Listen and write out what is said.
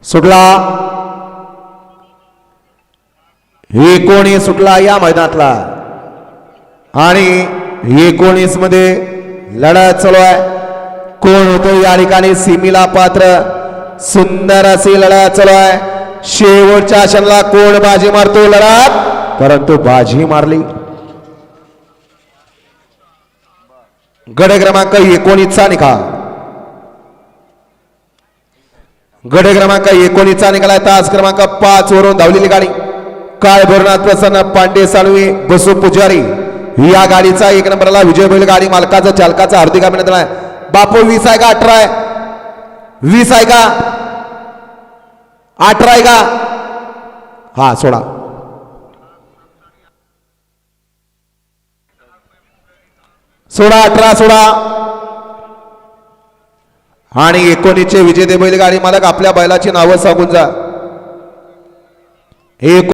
सुटला 19 सुटला या मैदानातला आणि 19 मध्ये लढत चालू आहे. कोण होतो या ठिकाणी सीमेला पात्र. सुंदर अशी लढत चालू आहे. शेवटच्या क्षणाला कोण बाजी मारतो लढत, परंतु बाजी मारली गड क्रमांक 19 चा निकाल. गड क्रमांक 19 चा निकाल आहे. तास क्रमांक 5 वरून धावलेली गाडी काळ भरनाथ प्रसन्न पांडे साळवी बसू पुजारी या गाडीचा 1 नंबरला विजय बैल गाडी मालकाचा चालकाचा हार्दिक अभिनंदन आहे. बापू 20 आहे का 18 आहे? 20 आहे का 18 आहे का? हा सोडा. सोडा 18 सोडा. आणि 19 चे विजेते बैलगाडी मालक आपल्या बैलाची नावं सांगून जा.